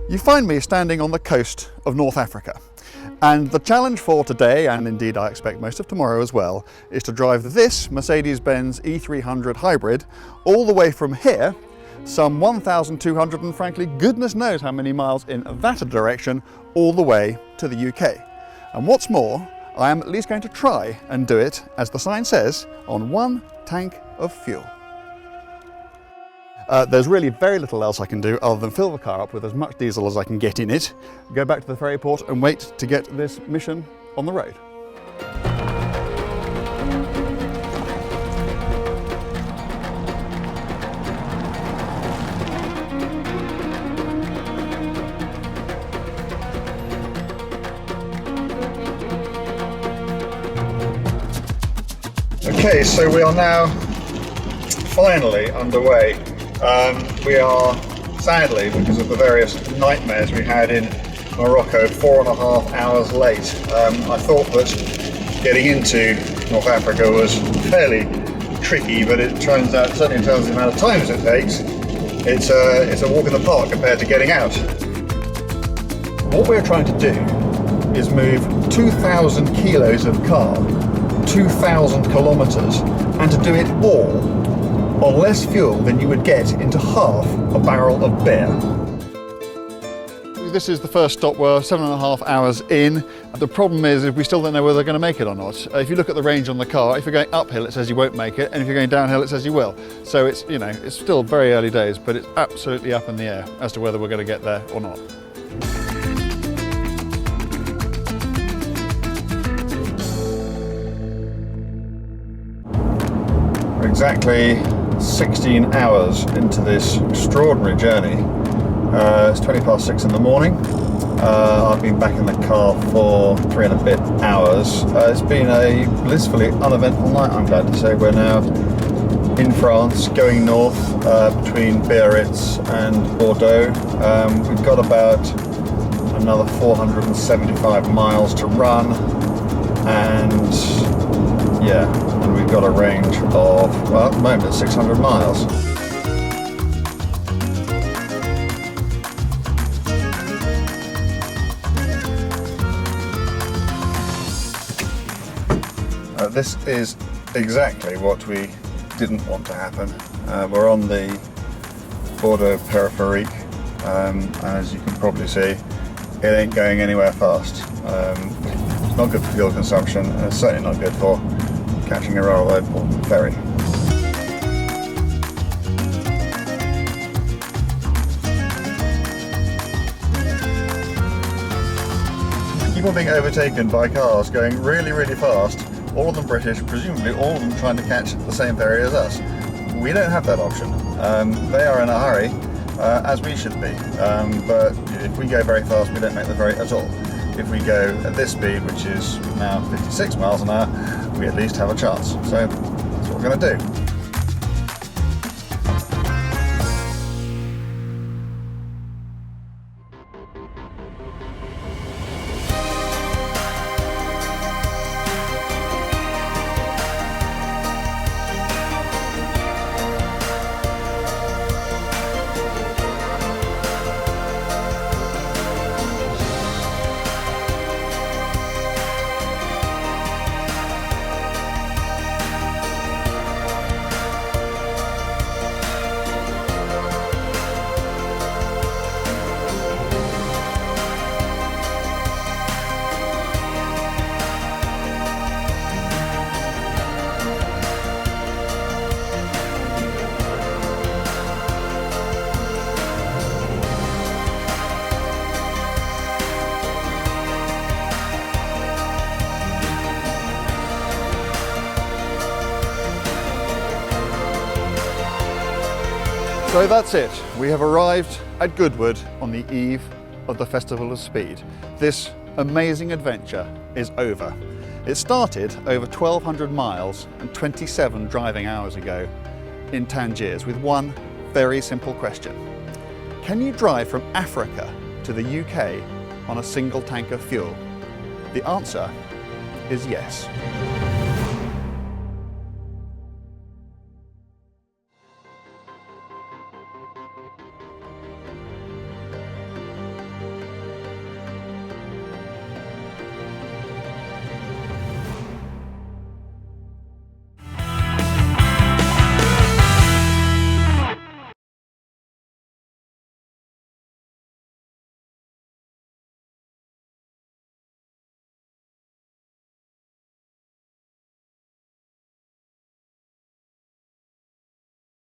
You find me standing on the coast of North Africa, and the challenge for today, and indeed I expect most of tomorrow as well, is to drive this Mercedes-Benz E300 Hybrid all the way from here, some 1,200 and frankly goodness knows how many miles in that direction, all the way to the UK. And what's more, I am at least going to try and do it, as the sign says, on one tank of fuel. There's really very little else I can do other than fill the car up with as much diesel as I can get in it, go back to the ferry port and wait to get this mission on the road. Okay, so we are now finally underway. We are, sadly, because of the various nightmares we had in Morocco, 4.5 hours late. I thought that getting into North Africa was fairly tricky, but it turns out, certainly in terms of the amount of times it takes, it's a walk in the park compared to getting out. What we're trying to do is move 2,000 kilos of car, 2,000 kilometres, and to do it all on less fuel than you would get into half a barrel of beer. This is the first stop. We're 7.5 hours in. The problem is we still don't know whether they're going to make it or not. If you look at the range on the car, if you're going uphill it says you won't make it, and if you're going downhill it says you will. So it's, you know, it's still very early days, but it's absolutely up in the air as to whether we're going to get there or not. Exactly 16 hours into this extraordinary journey. It's 6:20 in the morning. I've been back in the car for 3 and a bit hours. It's been a blissfully uneventful night, I'm glad to say. We're now in France, going north between Biarritz and Bordeaux. We've got about another 475 miles to run, and yeah, and we've got a range of, well, at the moment, 600 miles. This is exactly what we didn't want to happen. We're on the Bordeaux Peripherique, and as you can probably see, it ain't going anywhere fast. It's not good for fuel consumption, and it's certainly not good for catching a rather important ferry. We keep on being overtaken by cars going really, really fast, all of them British, presumably all of them trying to catch the same ferry as us. We don't have that option. They are in a hurry, as we should be, but if we go very fast we don't make the ferry at all. If we go at this speed, which is now 56 miles an hour, we at least have a chance. So that's what we're going to do. So that's it. We have arrived at Goodwood on the eve of the Festival of Speed. This amazing adventure is over. It started over 1,200 miles and 27 driving hours ago in Tangiers with one very simple question. Can you drive from Africa to the UK on a single tank of fuel? The answer is yes.